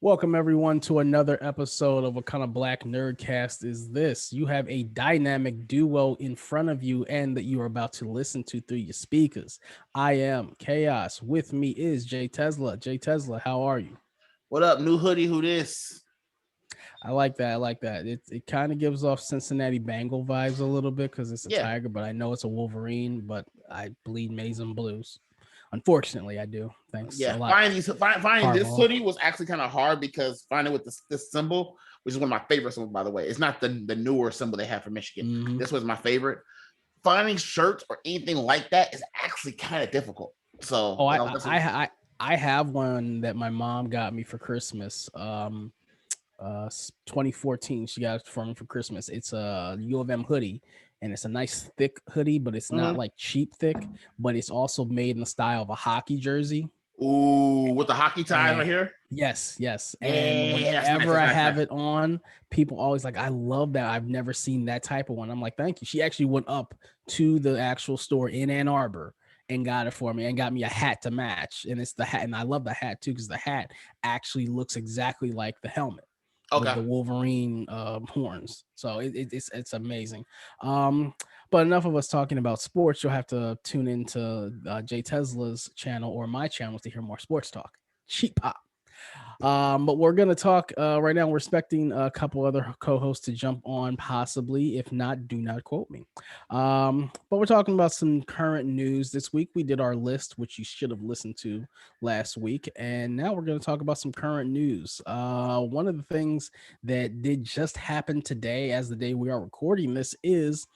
Welcome everyone to another episode of What Kind of Black Nerdcast Is This? You have a dynamic duo in front of you and that you are about to listen to through your speakers. I am Kayos. With me is JayTezla. JayTezla, how are you? What up, new hoodie? Who this? I like that. I like that. It kind of gives off Cincinnati Bengal vibes a little bit because it's a Yeah, tiger, but I know it's a Wolverine, but I bleed maize and blues. Unfortunately, I do. Thanks a yeah. lot, Finding this Harbaugh. hoodie was actually kind of hard because finding with this symbol, which is one of my favorite symbols, by the way. It's not the newer symbol they have for Michigan. Mm-hmm. This was my favorite. Finding shirts or anything like that is actually kind of difficult. So, Oh, you I, know, I I I have one that my mom got me for Christmas. 2014. She got it for me for Christmas. It's a U of M hoodie, and it's a nice thick hoodie, but it's not like cheap thick. But it's also made in the style of a hockey jersey. ooh, with the hockey ties right And here. yes. And Yeah, that's nice. whenever That's I nice. have Nice. it on, people always like, I love that. I've never seen that type of one. I'm like, thank you. She actually went up to the actual store in Ann Arbor and got it for me and got me a hat to match. And it's the hat, and I love the hat too because the hat actually looks exactly like the helmet with Okay. the Wolverine horns. So it's amazing. But enough of us talking about sports. You'll have to tune into JayTezla's channel or my channels to hear more sports talk. Cheap pop. But we're gonna talk right now. We're expecting a couple other co-hosts to jump on, possibly. If not, do not quote me. But we're talking about some current news this week. We did our list, which you should have listened to last week, and now we're gonna talk about some current news. One of the things that did just happen today, as the day we are recording this, is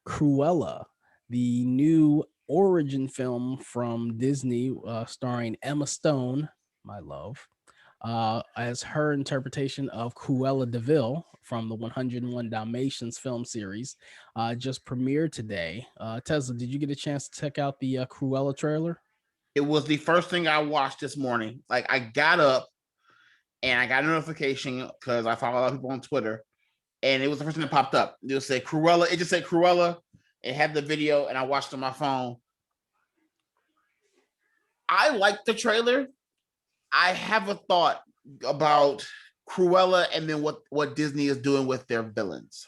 Cruella, the new origin film from Disney, starring Emma Stone, my love, as her interpretation of Cruella DeVille from the 101 Dalmatians film series, just premiered today. Tesla, did you get a chance to check out the Cruella trailer? It was the first thing I watched this morning. Like I got up and I got a notification because I follow a lot of people on Twitter, and it was the first thing that popped up. It said Cruella. It just said Cruella. It had the video, and I watched it on my phone. I like the trailer. I have a thought about Cruella and then what Disney is doing with their villains.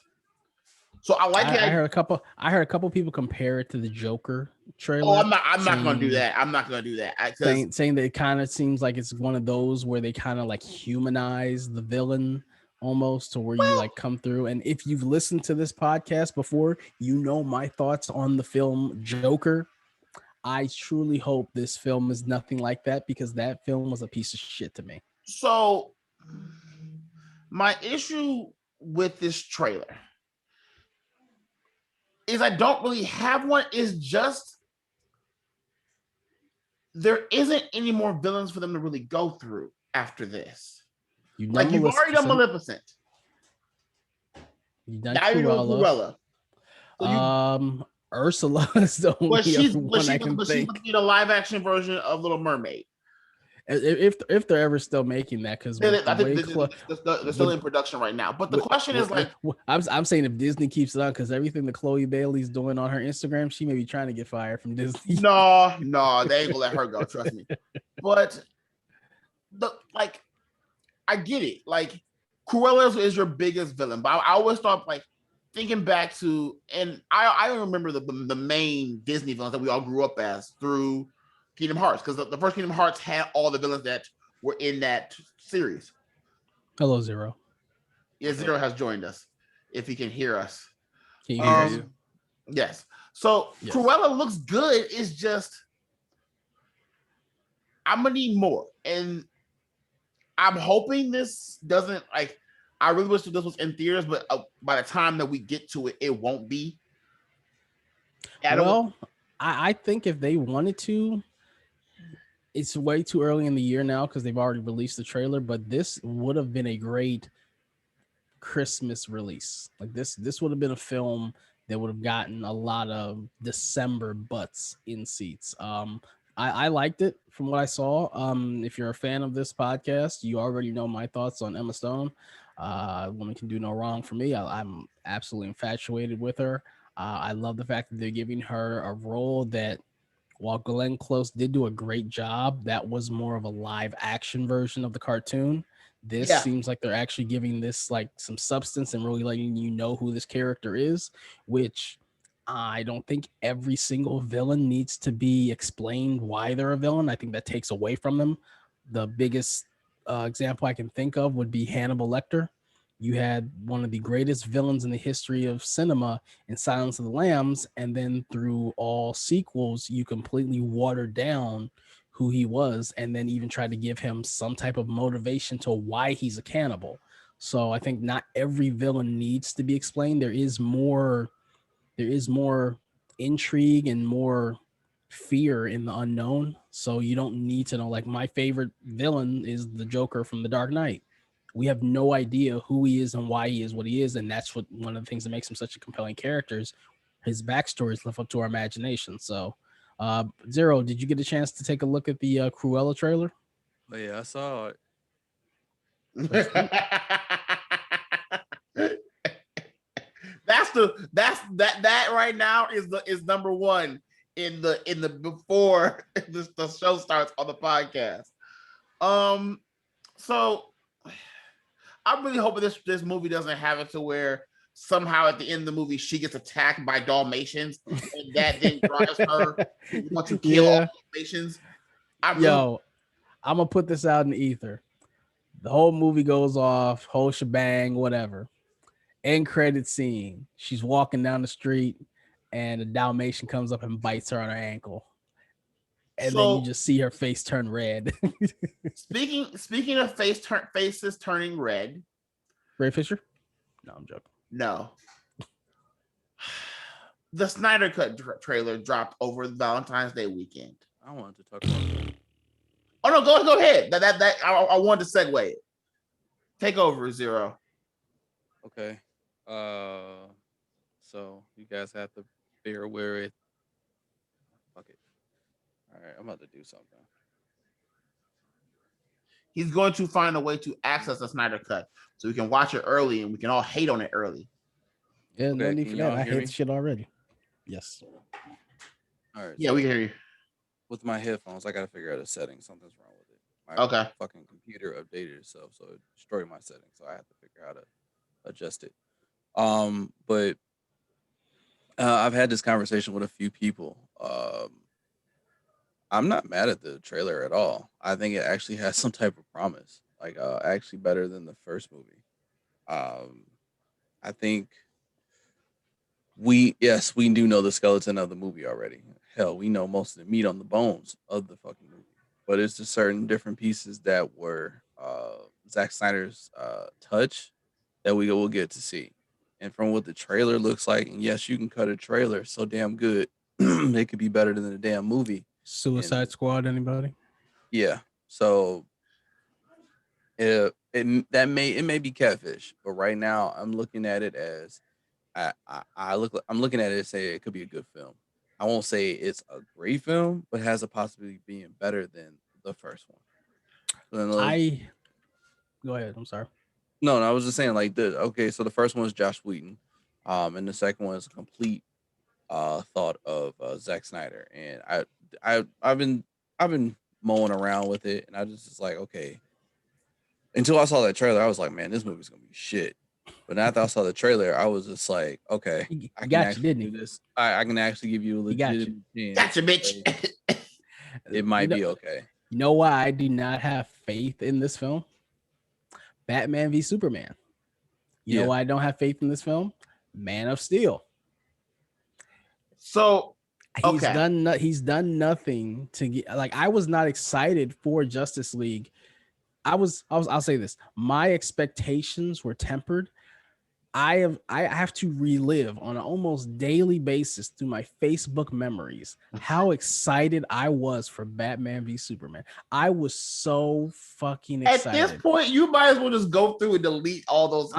So I like I it. heard a couple. I heard a couple people compare it to the Joker Oh, trailer. I'm not going to do saying that. I'm not going to do that because saying that it kind of seems like it's one of those where they kind of like humanize the villain almost to where you well, like come through. And if you've listened to this podcast before, you know my thoughts on the film Joker. I truly hope this film is nothing like that because that film was a piece of shit to me. so my issue with this trailer is I don't really have one. It's just there isn't any more villains for them to really go through after this. You've Like done you've already done Maleficent. Maleficent. You've done Now you're doing Cruella. Cruella. So you Ursula is the only other one I can she's think. the live action version of Little Mermaid. If they're ever still making that, because with the I think way they're still in production right now. But the question is like, I'm saying if Disney keeps it on, because everything that Chloe Bailey's doing on her Instagram, she may be trying to get fired from Disney. no, they ain't gonna let her go. Trust me. But I get it. Like Cruella is your biggest villain, but I always thought like thinking back to, and I remember the main Disney villains that we all grew up as through Kingdom Hearts, because the first Kingdom Hearts had all the villains that were in that series. Hello, Zero. Yeah, Zero has joined us. If he can hear us, Can you hear us? yes. So Yes. Cruella looks good. It's just I'm gonna need more, and I'm hoping this doesn't like. I really wish this was in theaters, but by the time that we get to it, it won't be. I think if they wanted to, it's way too early in the year now because they've already released the trailer. But this would have been a great Christmas release. Like this would have been a film that would have gotten a lot of December butts in seats. I liked it from what I saw. If you're a fan of this podcast, you already know my thoughts on Emma Stone. Woman can do no wrong for me. I'm absolutely infatuated with her. I love the fact that they're giving her a role that, while Glenn Close did do a great job, that was more of a live action version of the cartoon This Yeah. seems like they're actually giving this like some substance and really letting you know who this character is, which I don't think every single villain needs to be explained why they're a villain. I think that takes away from them. The biggest example I can think of would be Hannibal Lecter. You had one of the greatest villains in the history of cinema in Silence of the Lambs, and then through all sequels, you completely watered down who he was, and then even tried to give him some type of motivation to why he's a cannibal. So I think not every villain needs to be explained. There is more intrigue and more fear in the unknown. So you don't need to know. Like my favorite villain is the Joker from The Dark Knight. We have no idea who he is and why he is what he is, and that's what one of the things that makes him such a compelling character is his backstories live up to our imagination. So, Zero, did you get a chance to take a look at the Cruella trailer? But yeah, I saw it. Sweet. That right now is number one in the before the show starts on the podcast. So I'm really hoping this movie doesn't have it to where somehow at the end of the movie she gets attacked by Dalmatians and that then drives her to want to kill all Yeah. Dalmatians. Yo, I'm gonna put this out in the ether. The whole movie goes off, whole shebang, whatever. End credit scene. She's walking down the street, and a Dalmatian comes up and bites her on her ankle, and then you So just see her face turn red. speaking of faces turning red, Ray Fisher? No, I'm joking. no. The Snyder Cut trailer dropped over Valentine's Day weekend. I wanted to talk about that. Oh no, go ahead. I wanted to segue it. Take over, Zero. Okay. So you guys have to bear with. Fuck it. All right, I'm about to do something. He's going to find a way to access the Snyder Cut so we can watch it early and we can all hate on it early. Yeah, no Okay, need can for y'all that. I hear hate me? the shit already. Yes. All right. Yeah, we can hear you. With my headphones, I gotta figure out a setting. Something's wrong with it. My Okay. fucking computer updated itself, so it destroyed my settings. So I have to figure out how to adjust it. But I've had this conversation with a few people. I'm not mad at the trailer at all. I think it actually has some type of promise, like actually better than the first movie. Um, I think we do know the skeleton of the movie already. Hell, we know most of the meat on the bones of the fucking movie. But it's just certain different pieces that were Zack Snyder's touch that we will get to see. And from what the trailer looks like, and yes, you can cut a trailer so damn good, it could be better than the damn movie. Suicide And Squad, anybody? yeah, so it may be catfish, but right now I'm looking at it as I'm looking at it and say it could be a good film. I won't say it's a great film, but has a possibility of being better than the first one. So then I go ahead. I'm sorry. no, I was just saying like the okay. So the first one was Josh Whedon, and the second one is a complete thought of Zack Snyder, and I've been mowing around with it, and I just like okay. Until I saw that trailer, I was like, man, this movie's gonna be shit. But after I saw the trailer, I was just like, okay, He I can got you, actually didn't do he? this. I can actually give you a He got you. legitimate chance. Gotcha, bitch. It You might know, be okay. you know why I do not have faith in this film? Batman v Superman. You know Yeah, why I don't have faith in this film? Man of Steel. So, He's okay. done he's done nothing to get like I was not excited for Justice League. I'll say this. My expectations were tempered. I have to relive on an almost daily basis through my Facebook memories how excited I was for Batman v Superman. I was so fucking At this excited. point, you might as well just go through and delete all that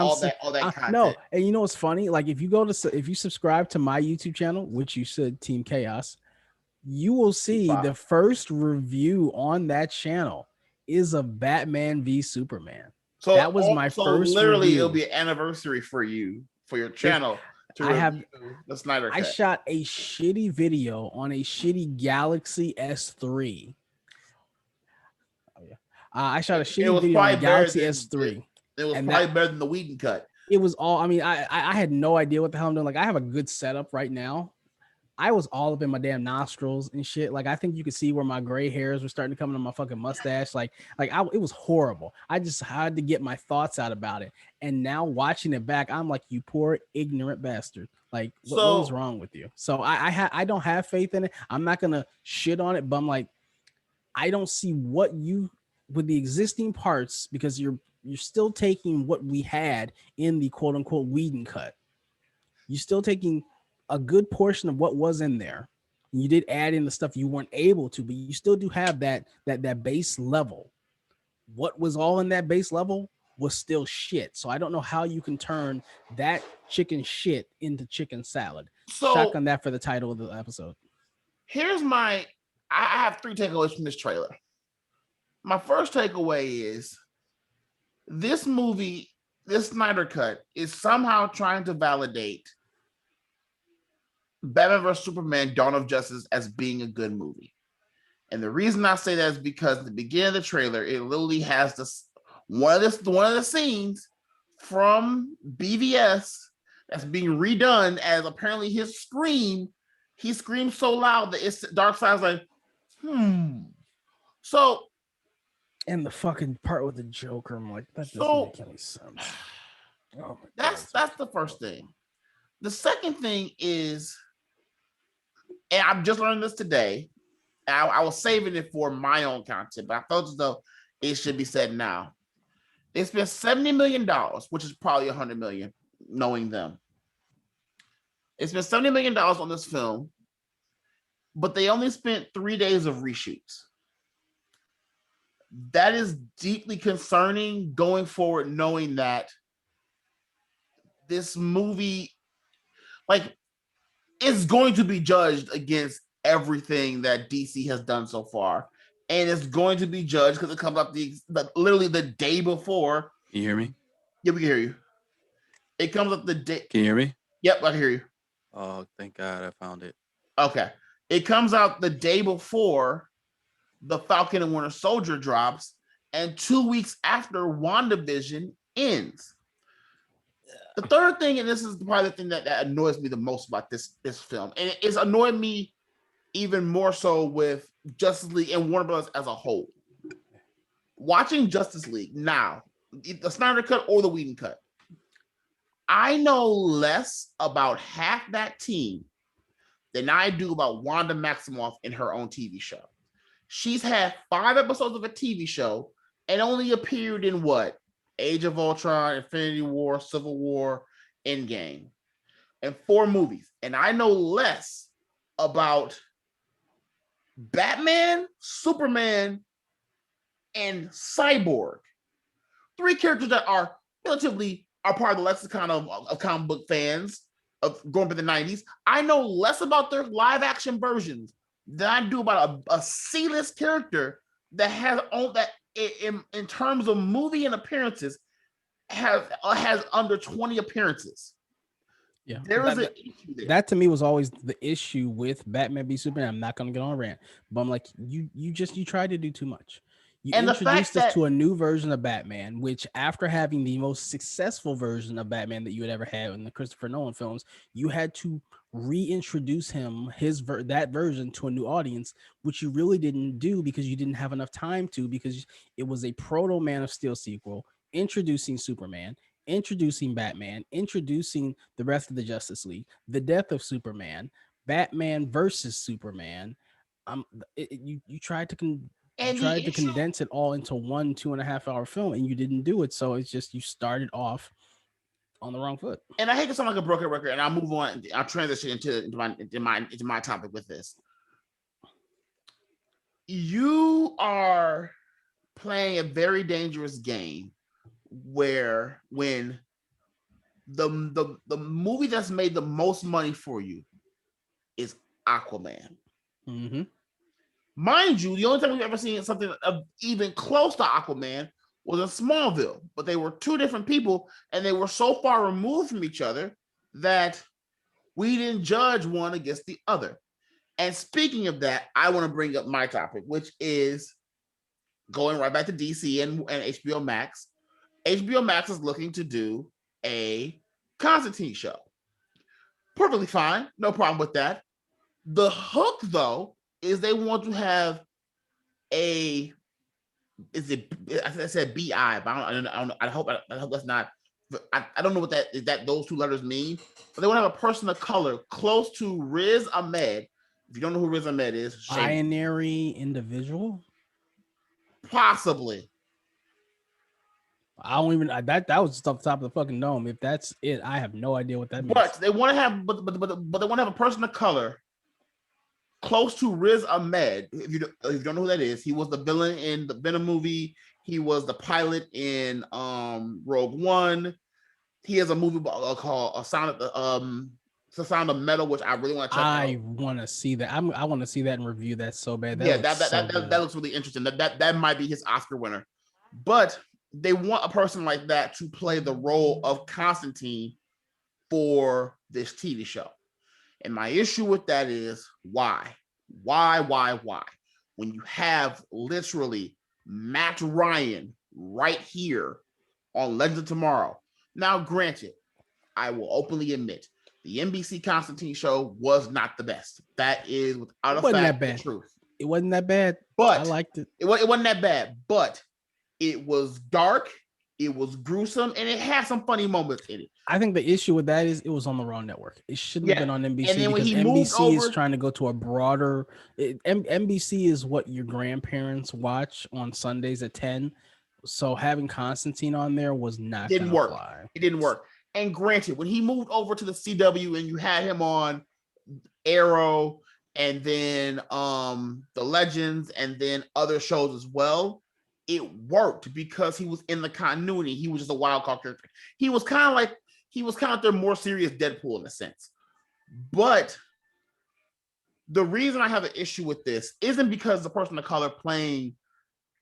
No, content. and you know what's funny? Like if you subscribe to my YouTube channel, which you should, Team Chaos, you will see the first review on that channel is of Batman v Superman. That was my So first literally, it'll review. be an anniversary for you for your It, channel to I have review the Snyder I Cut. shot a shitty video on a shitty Galaxy S3. Oh yeah. I shot a It shitty was video on the probably better Galaxy than S3. it was And probably that better than the Whedon cut. it was all. I mean, I had no idea what the hell I'm doing. Like, I have a good setup right now. I was all up in my damn nostrils and shit. Like, I think you could see where my gray hairs were starting to come into my fucking mustache. It was horrible. I just had to get my thoughts out about it. And now watching it back, I'm like, you poor ignorant bastard. Like, what was So wrong with you? So I don't have faith in it. I'm not gonna shit on it, but I'm like, I don't see what you with the existing parts, because you're still taking what we had in the quote unquote Whedon cut. You're still taking a good portion of what was in there. You did add in the stuff you weren't able to, but you still do have that base level. What was all in that base level was still shit. So I don't know how you can turn that chicken shit into chicken salad. so Shotgun that for the title of the episode. here's my I have 3 takeaways from this trailer. My first takeaway is this movie, this Snyder cut, is somehow trying to validate Batman vs Superman: Dawn of Justice as being a good movie. And the reason I say that is because at the beginning of the trailer, it literally has this one of the scenes from BVS that's being redone as apparently his scream. He screams so loud that it's Darkseid's like, So And the fucking part with the Joker, I'm like, that doesn't so make any sense. Oh my that's the first thing. The second thing is, and I'm just learning this today. I was saving it for my own content, but I felt as though it should be said now. They spent $70 million, which is probably $100 million, knowing them. They spent $70 million on this film, but they only spent 3 days of reshoots. That is deeply concerning going forward, knowing that this movie, like, is going to be judged against everything that DC has done so far. And it's going to be judged because it comes up literally the day before. Can you hear me? Yeah, we can hear you. It comes up the day. Can you hear me? Yep, I can hear you. Oh, thank God I found it. Okay. It comes out the day before the Falcon and Winter Soldier drops, and 2 weeks after WandaVision ends. The third thing, and this is probably the thing that annoys me the most about this film, and it's annoyed me even more so with Justice League and Warner Bros. As a whole. Watching Justice League now, the Snyder cut or the Whedon cut, I know less about half that team than I do about Wanda Maximoff in her own TV show. She's had 5 episodes of a TV show and only appeared in what? Age of Ultron, Infinity War, Civil War, Endgame, and 4 movies. And I know less about Batman, Superman, and Cyborg. 3 characters that are relatively are part of the lexicon of comic book fans of going to the 90s. I know less about their live action versions than I do about a C-list character that has all that in terms of movie and appearances has under 20 appearances. Yeah, There is an issue there. That to me was always the issue with Batman v Superman. I'm not gonna get on a rant, but I'm like, you tried to do too much. You And the introduced fact us that to a new version of Batman, which after having the most successful version of Batman that you had ever had in the Christopher Nolan films, you had to reintroduce that version to a new audience, which you really didn't do because you didn't have enough time to, because it was a proto Man of Steel sequel introducing Superman, introducing Batman, introducing the rest of the Justice League, the death of Superman, Batman versus Superman. You tried to and the issue condense it all into 1.5 hour film, and you didn't do it. So it's just you started off on the wrong foot. And I hate to sound like a broken record, and I'll move on. I'll transition into my topic with this. You are playing a very dangerous game where when the movie that's made the most money for you is Aquaman. Mm-hmm. Mind you, the only time we've ever seen something even close to Aquaman was in Smallville, but they were 2 different people and they were so far removed from each other that we didn't judge one against the other. And speaking of that, I want to bring up my topic, which is going right back to DC and HBO Max. HBO Max is looking to do a Constantine show. Perfectly fine, no problem with that. The hook, though, is they want to have a is it? I said BI, but I hope that's not. I don't know what that those two letters mean, but they want to have a person of color close to Riz Ahmed. If you don't know who Riz Ahmed is, shame. Binary individual. Possibly. I don't even that was just off the top of the fucking dome. If that's it, I have no idea what that means. But they want to have, but they want to have a person of color close to Riz Ahmed. If you don't know who that is, he was the villain in the Venom movie. He was the pilot in Rogue One. He has a movie called A Sound of Metal, which I really want to check out. I want to see that. I want to see that and review that so bad. That looks really interesting. That might be his Oscar winner. But they want a person like that to play the role of Constantine for this TV show. And my issue with that is why? When you have literally Matt Ryan right here on Legends of Tomorrow. Now, granted, I will openly admit the NBC Constantine show was not the best. That is without a fact the truth. It wasn't that bad, but I liked it. It wasn't that bad, but it was dark, it was gruesome, and it had some funny moments in it. I think the issue with that is it was on the wrong network. It shouldn't have been on NBC. And then when he NBC is trying to go to a broader. NBC is what your grandparents watch on Sundays at 10. So having Constantine on there was not didn't work. Fly. It didn't work. And granted, when he moved over to the CW and you had him on Arrow and then the Legends and then other shows as well, it worked because he was in the continuity. He was just a wild card character. He was kind of like their more serious Deadpool in a sense. But the reason I have an issue with this isn't because the person of color playing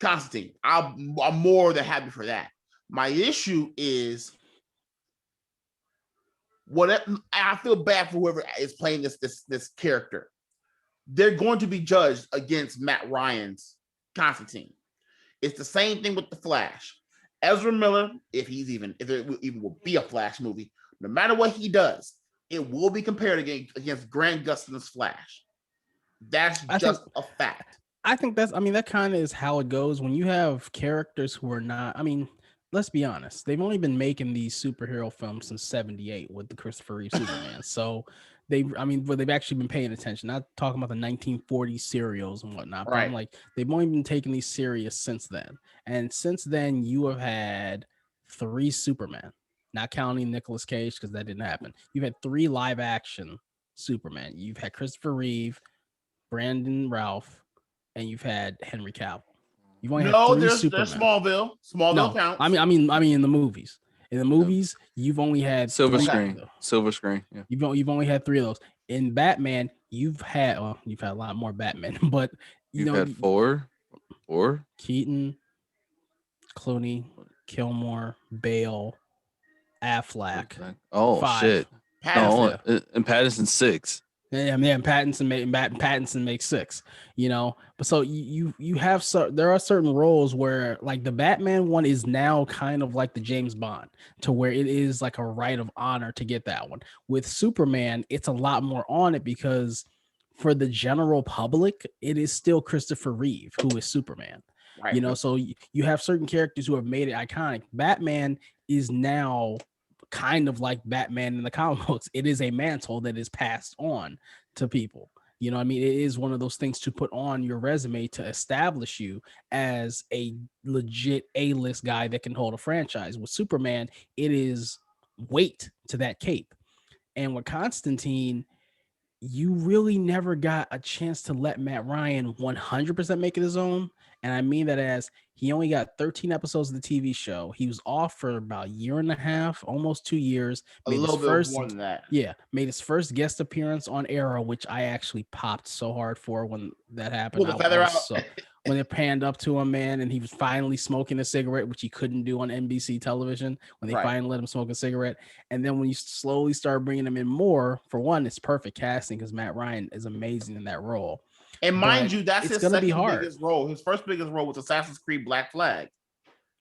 Constantine. I'm more than happy for that. My issue is I feel bad for whoever is playing this character. They're going to be judged against Matt Ryan's Constantine. It's the same thing with the Flash. Ezra Miller, if there even will be a Flash movie, no matter what he does, it will be compared against Grant Gustin's Flash. That's just a fact. I think that kind of is how it goes when you have characters who are not. I mean, let's be honest. They've only been making these superhero films since '78 with the Christopher Reeve Superman. So they've actually been paying attention. Not talking about the 1940s serials and whatnot. But I'm like, they've only been taking these serious since then. And since then, you have had 3 Superman, not counting Nicolas Cage because that didn't happen. You've had 3 live action Superman. You've had Christopher Reeve, Brandon Routh, and you've had Henry Cavill. You've only had 3 Superman. There's Smallville. Smallville counts. I mean in the movies. In the movies, you've only had silver screen. Yeah. You've only had 3 of those. In Batman, you've had a lot more Batman, but you've had 4. Keaton, Clooney, Kilmore, Bale, Affleck. Oh 5. shit! And Pattinson's 6. Yeah, Pattinson makes 6, but so you have there are certain roles where like the Batman one is now kind of like the James Bond to where it is like a right of honor to get that one. With Superman, it's a lot more on it because for the general public, it is still Christopher Reeve who is Superman. Right. So you have certain characters who have made it iconic. Batman is now kind of like Batman in the comic books. It is a mantle that is passed on to people. It is one of those things to put on your resume to establish you as a legit A-list guy that can hold a franchise. With Superman, it is weight to that cape. And with Constantine, you really never got a chance to let Matt Ryan 100% make it his own. And I mean that as he only got 13 episodes of the TV show. He was off for about a year and a half, almost 2 years. A little bit more than that. Yeah, made his first guest appearance on Arrow, which I actually popped so hard for when that happened. Pull the feather out. When it panned up to him, man, and he was finally smoking a cigarette, which he couldn't do on NBC television, when they finally let him smoke a cigarette. And then when you slowly start bringing him in more, for one, it's perfect casting because Matt Ryan is amazing in that role. And mind you, that's it's his gonna be second hard. biggest role. His first biggest role was Assassin's Creed Black Flag.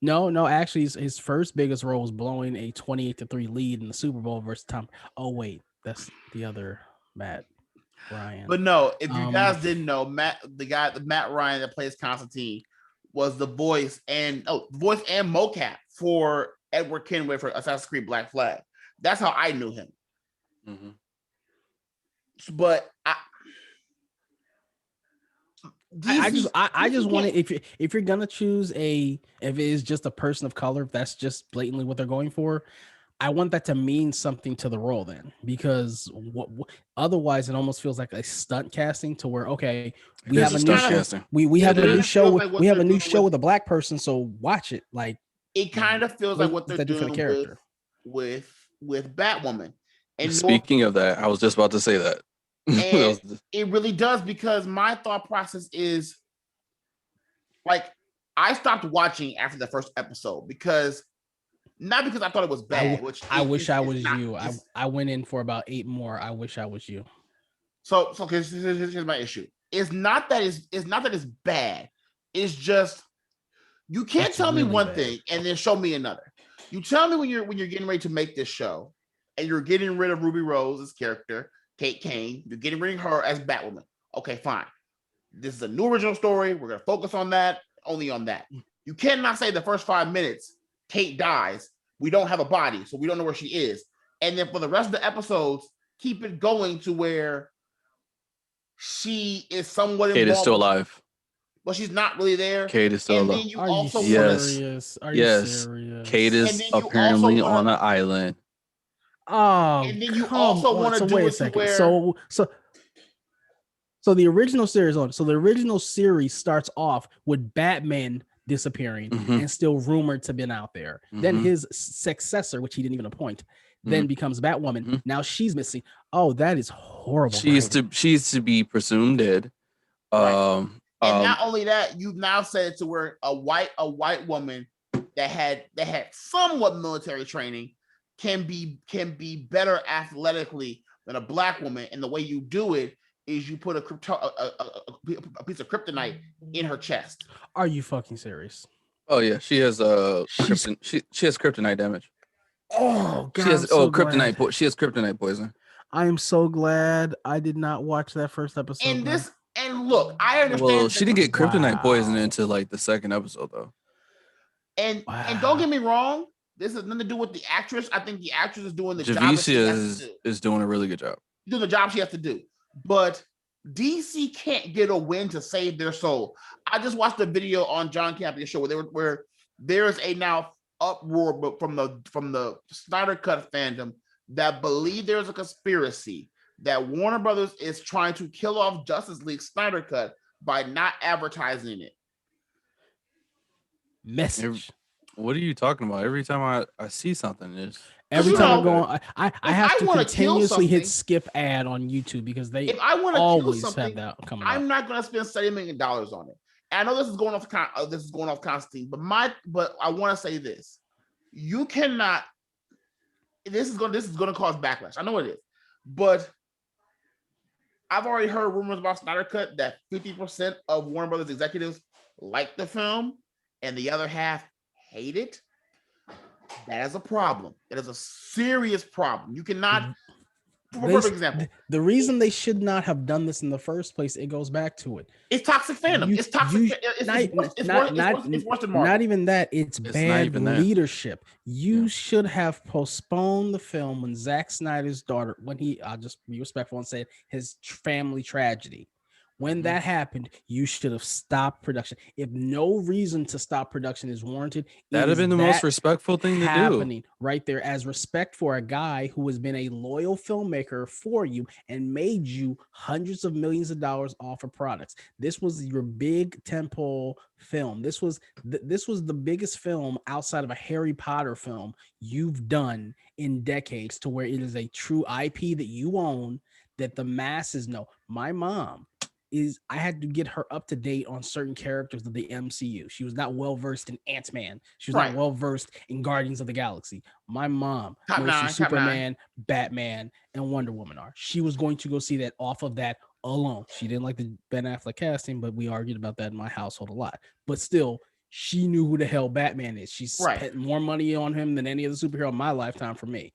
No, actually, his first biggest role was blowing a 28-3 lead in the Super Bowl versus Tom. Oh wait, that's the other Matt Ryan. But no, if you guys didn't know, Matt Ryan that plays Constantine was the voice and mocap for Edward Kenway for Assassin's Creed Black Flag. That's how I knew him. Mm-hmm. But I just want to, if you're gonna choose if it is just a person of color, if that's just blatantly what they're going for, I want that to mean something to the role then, because otherwise it almost feels like a stunt casting to where, okay, we have a new show, we have a new show, we have a new show with a black person, so watch it. Like, it kind of feels like what they're doing for the character with Batwoman. And speaking of that, I was just about to say that. And it really does, because my thought process is like, I stopped watching after the first episode because I thought it was bad. I wish I was you. I went in for about 8 more. I wish I was you. So here's my issue. It's not that it's bad. It's just you can't tell me one thing and then show me another. You tell me when you're getting ready to make this show and you're getting rid of Ruby Rose's character, Kate Kane. You're getting rid of her as Batwoman. Okay, fine. This is a new original story. We're gonna focus on that, only on that. You cannot say the first 5 minutes Kate dies. We don't have a body, so we don't know where she is. And then for the rest of the episodes, keep it going to where she is somewhat involved. Kate is still alive. But she's not really there. Kate is still alive. Are you serious? Are you serious? Kate is apparently on an island. Oh, and then you also want to do it to where... So the original series starts off with Batman disappearing and still rumored to have been out there. Then his successor, which he didn't even appoint, then becomes Batwoman. Now she's missing. Oh, that is horrible. She's to be presumed dead. Right. And not only that, you've now said it to where a white woman that had somewhat military training can be better athletically than a black woman. And the way you do it is you put a piece of kryptonite in her chest. Are you fucking serious? Oh yeah, she has she has kryptonite damage. Oh god, she has kryptonite. She has kryptonite poison. I am so glad I did not watch that first episode. And look, I understand. Well, she didn't get kryptonite poison into like the second episode though. And don't get me wrong, this has nothing to do with the actress. I think the actress is doing the job. Javicia is doing a really good job. Doing the job she has to do. But DC can't get a win to save their soul. I just watched a video on John Campion's show where there's a now uproar from the Snyder Cut fandom that believe there's a conspiracy that Warner Brothers is trying to kill off Justice League Snyder Cut by not advertising it. Message. What are you talking about? Every time I see something, every time I go on, I have to continuously hit skip ad on YouTube because they always have that coming up. I'm not going to spend $70 million on it. And I know this is going off Constantine, but I want to say this: you cannot. This is going to cause backlash. I know it is, but I've already heard rumors about Snyder Cut that 50% of Warner Brothers executives like the film and the other half hate it. That is a problem. That is a serious problem. You cannot. For example, the reason they should not have done this in the first place, it goes back to it. It's toxic fandom. It's toxic. It's worse than Marvel. Not even that. It's bad leadership. You should have postponed the film when Zack Snyder's daughter, I'll just be respectful and say his family tragedy. When that happened, you should have stopped production. If no reason to stop production is warranted, that'd have been the most respectful thing to do. Right there, as respect for a guy who has been a loyal filmmaker for you and made you hundreds of millions of dollars off of products. This was your big tentpole film. This was the biggest film outside of a Harry Potter film you've done in decades, to where it is a true IP that you own, that the masses know. My mom I had to get her up to date on certain characters of the MCU. She was not well versed in Ant-Man. She was not well versed in Guardians of the Galaxy. My mom knows who Superman, Batman, and Wonder Woman are. She was going to go see that off of that alone. She didn't like the Ben Affleck casting, but we argued about that in my household a lot. But still, she knew who the hell Batman is. She Right. spent more money on him than any other superhero in my lifetime for me.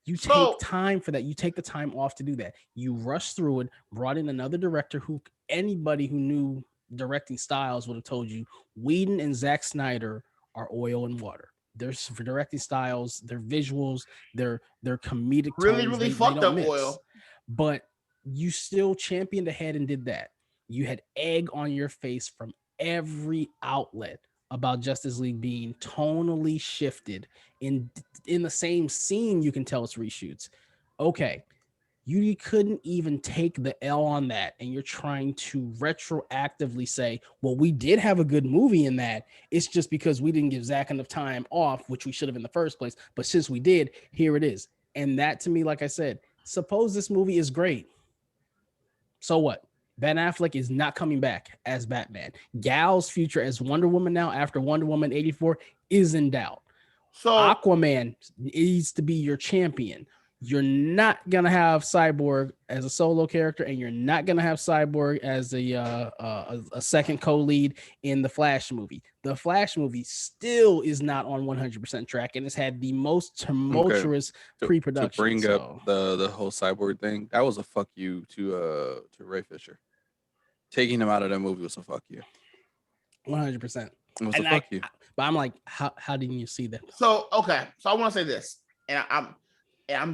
You take So time for that. You take the time off to do that. You rush through it, brought in another director who anybody who knew directing styles would have told you Whedon and Zack Snyder are oil and water. Their for directing styles, their visuals, their comedic really, tones, really they fucked don't up mix. oil. But you still championed ahead and did that. You had egg on your face from every outlet about Justice League being tonally shifted in in the same scene. You can tell it's reshoots. Okay, you couldn't even take the L on that, and you're trying to retroactively say, well, we did have a good movie in that. It's just because we didn't give Zach enough time off, which we should have in the first place. But since we did, here it is. And that to me, like I said, suppose this movie is great. So what? Ben Affleck is not coming back as Batman. Gal's future as Wonder Woman now after Wonder Woman 84 is in doubt. So Aquaman needs to be your champion. You're not gonna have Cyborg as a solo character, and you're not gonna have Cyborg as a second co-lead in the Flash movie. The Flash movie still is not on 100% track, and it's had the most Okay. tumultuous To pre-production. bring So up the whole cyborg thing, that was a fuck you to Ray Fisher. Taking him out of that movie was a fuck you. 100%. It was a And fuck you. but I'm like, how didn't you see that? So okay, so I want to say this, and I'm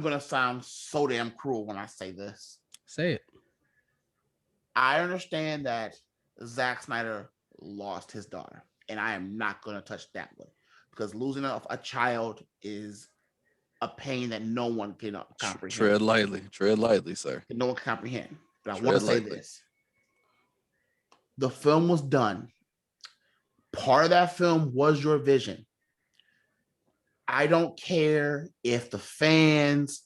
gonna sound so damn cruel when I say this. Say it. I understand that Zack Snyder lost his daughter, and I am not gonna touch that one because losing a child is a pain that no one can comprehend. Tread lightly, sir. No one can comprehend. But I Tread want to say lightly. this: the film was done. Part of that film was your vision. I don't care if the fans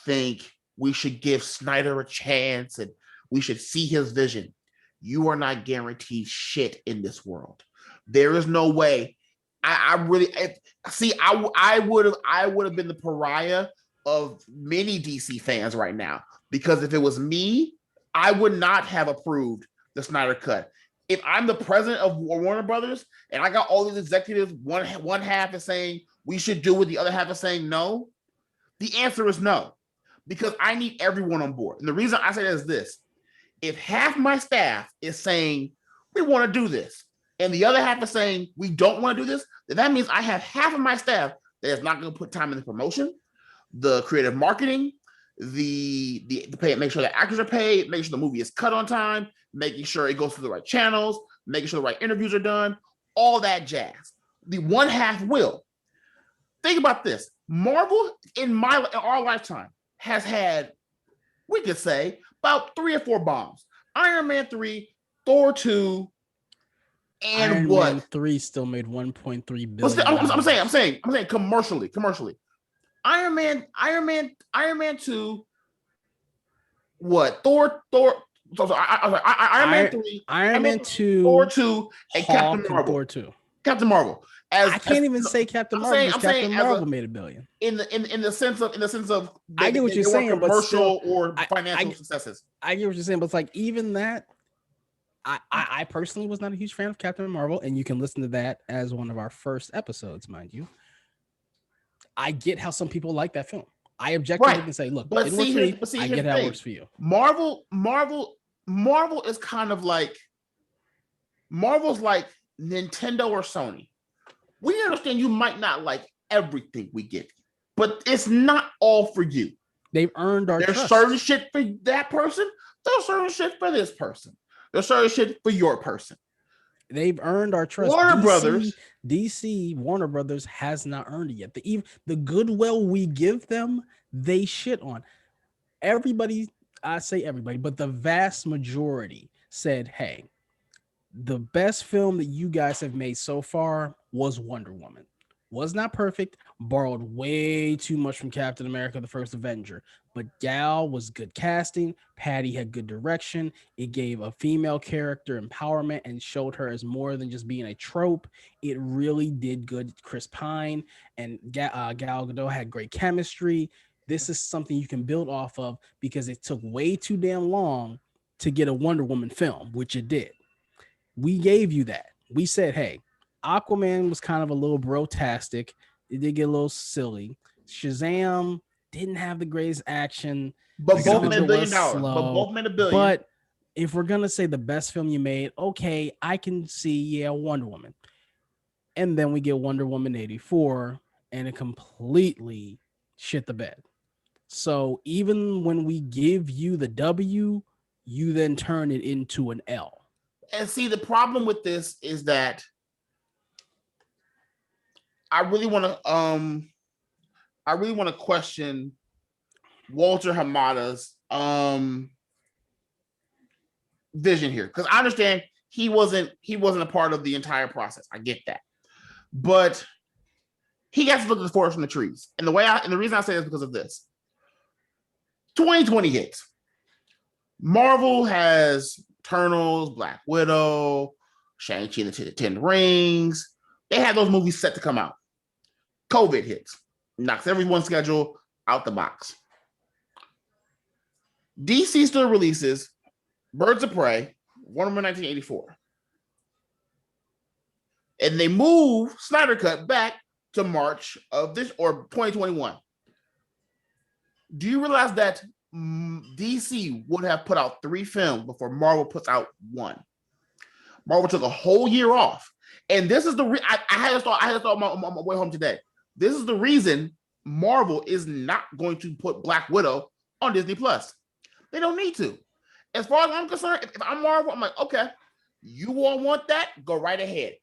think we should give Snyder a chance and we should see his vision. You are not guaranteed shit in this world. There is no way. I really see. I would have been the pariah of many DC fans right now because if it was me, I would not have approved the Snyder cut. If I'm the president of Warner Brothers and I got all these executives, one half is saying we should do it, the other half is saying no, the answer is no, because I need everyone on board. And the reason I say that is this: if half my staff is saying we want to do this, and the other half is saying we don't want to do this, then that means I have half of my staff that is not going to put time in the promotion, the creative marketing, the pay, make sure the actors are paid, make sure the movie is cut on time, making sure it goes through the right channels, making sure the right interviews are done, all that jazz. The one half will. Think about this. Marvel in our lifetime has had, we could say, about 3 or 4 bombs. Iron Man 3, Thor 2, and Iron what? Man 3 still made 1.3 billion. But still, I'm saying commercially. Iron Man 2, what? Iron Man 3, Iron Man 2, Thor 2, and Hulk, Captain Marvel. Thor 2. Captain Marvel. I can't even say Captain Marvel because Captain Marvel made $1 billion. In the sense of I get what you're saying, but commercial still, or financial successes. I get what you're saying, but it's like even that. I personally was not a huge fan of Captain Marvel, and you can listen to that as one of our first episodes, mind you. I get how some people like that film. I objectively can say, look, but it works for me. I get how it works for you. Marvel is kind of like Marvel's like Nintendo or Sony. We understand you might not like everything we give you, but it's not all for you. They've earned our trust. There's certain shit for that person. There's certain shit for this person. There's certain shit for your person. They've earned our trust. Warner Brothers has not earned it yet. The goodwill we give them, they shit on. Everybody, I say everybody, but the vast majority said, hey, the best film that you guys have made so far was Wonder Woman. Was not perfect, borrowed way too much from Captain America, the First Avenger. But Gal was good casting. Patty had good direction. It gave a female character empowerment and showed her as more than just being a trope. It really did good. Chris Pine and Gal Gadot had great chemistry. This is something you can build off of because it took way too damn long to get a Wonder Woman film, which it did. We gave you that. We said, hey, Aquaman was kind of a little brotastic. It did get a little silly. Shazam didn't have the greatest action. I But get a both Some of made a it picture. billion was dollars. But slow. both made a billion. But if we're gonna say the best film you made, okay, I can see, yeah, Wonder Woman. And then we get Wonder Woman 84, and it completely shit the bed. So even when we give you the W, you then turn it into an L. And see, the problem with this is that I really want to question Walter Hamada's vision here, because I understand he wasn't a part of the entire process. I get that, but he has to look at the forest from the trees. And the reason I say this is because of this. 2020 hits. Marvel has Eternals, Black Widow, Shang-Chi and the Ten Rings. They had those movies set to come out. COVID hits, knocks everyone's schedule out the box. DC still releases Birds of Prey, Wonder Woman 1984. And they move Snyder Cut back to March of this or 2021. Do you realize that DC would have put out 3 films before Marvel puts out 1? Marvel took a whole year off. And this is the I had to thought on my way home today. This is the reason Marvel is not going to put Black Widow on Disney Plus. They don't need to. As far as I'm concerned, if I'm Marvel, I'm like, okay, you all want that? Go right ahead.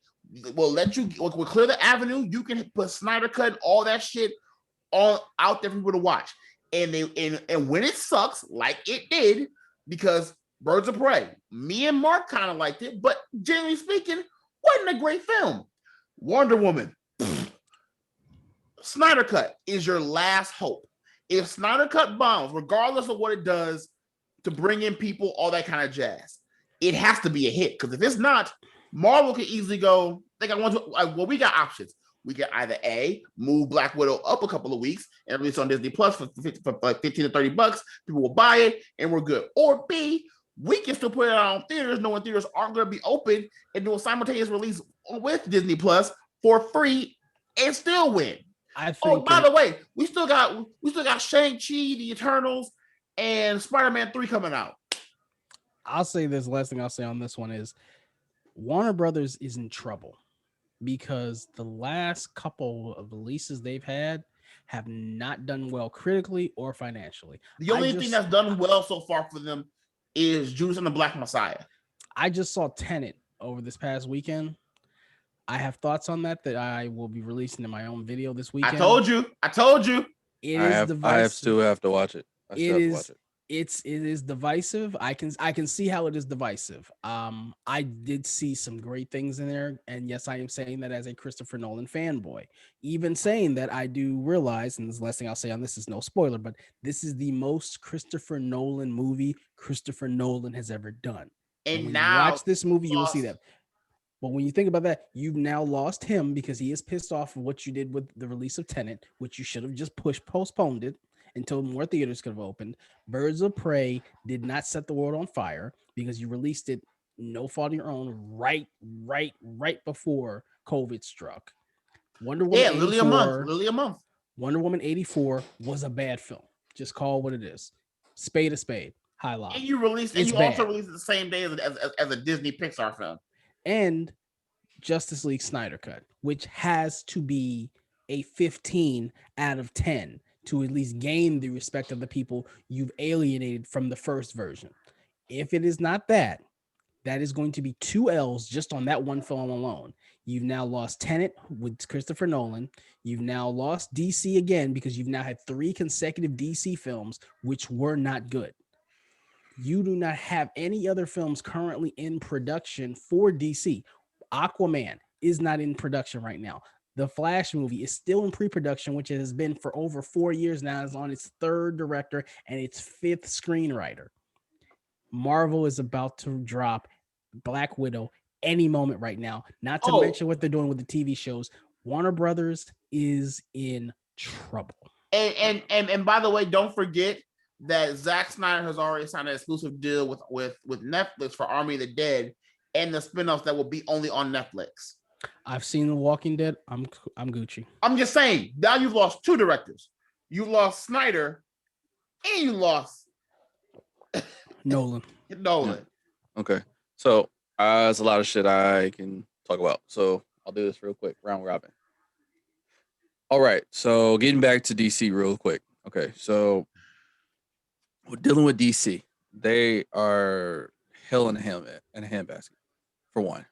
We'll clear the avenue. You can put Snyder Cut, all that shit all out there for people to watch. And when it sucks, like it did, because Birds of Prey, me and Mark kind of liked it, but generally speaking, wasn't a great film. Wonder Woman, Snyder Cut is your last hope. If Snyder Cut bombs, regardless of what it does to bring in people, all that kind of jazz, it has to be a hit. Because if it's not, Marvel can easily go, they got one, well, we got options. We can either A, move Black Widow up a couple of weeks and release on Disney Plus for like 15 to 30 bucks. People will buy it and we're good. Or B, we can still put it on theaters, knowing theaters aren't going to be open, and do a simultaneous release with Disney Plus for free and still win. By the way, we still got Shang-Chi, the Eternals, and Spider-Man 3 coming out. I'll say this, last thing I'll say on this one is Warner Brothers is in trouble because the last couple of releases they've had have not done well critically or financially. The only thing that's done well so far for them is Judas and the Black Messiah. I just saw Tenet over this past weekend. I have thoughts on that I will be releasing in my own video this weekend. I told you. I still have to watch it. It is divisive. I can see how it is divisive. I did see some great things in there, and yes, I am saying that as a Christopher Nolan fanboy. Even saying that, I do realize, and this is the last thing I'll say on this is no spoiler, but this is the most Christopher Nolan movie Christopher Nolan has ever done. And when you watch this movie, you will see that. But when you think about that, you've now lost him because he is pissed off of what you did with the release of Tenet, which you should have just postponed it until more theaters could have opened. Birds of Prey did not set the world on fire because you released it, no fault of your own, right before COVID struck. Wonder Woman, literally a month. Wonder Woman 84 was a bad film. Just call what it is. Spade a spade. High line. And you also released it the same day as a Disney Pixar film. And Justice League Snyder Cut, which has to be a 15 out of 10 to at least gain the respect of the people you've alienated from the first version. If it is not that, that is going to be 2 L's just on that one film alone. You've now lost Tenet with Christopher Nolan. You've now lost DC again because you've now had 3 consecutive DC films which were not good. You do not have any other films currently in production for DC. Aquaman is not in production right now. The Flash movie is still in pre-production, which it has been for over 4 years now. It's on its 3rd director and its 5th screenwriter. Marvel is about to drop Black Widow any moment right now. Not to mention what they're doing with the TV shows. Warner Brothers is in trouble. And by the way, don't forget that Zack Snyder has already signed an exclusive deal with Netflix for Army of the Dead and the spinoffs that will be only on Netflix. I've seen The Walking Dead. I'm Gucci. I'm just saying, now you've lost 2 directors. You lost Snyder and you lost Nolan. Nolan. Yeah. Okay. So there's a lot of shit I can talk about. So I'll do this real quick. Round robin. All right. So getting back to DC real quick. Okay. So we're dealing with DC. They are hell in a handbasket, for one.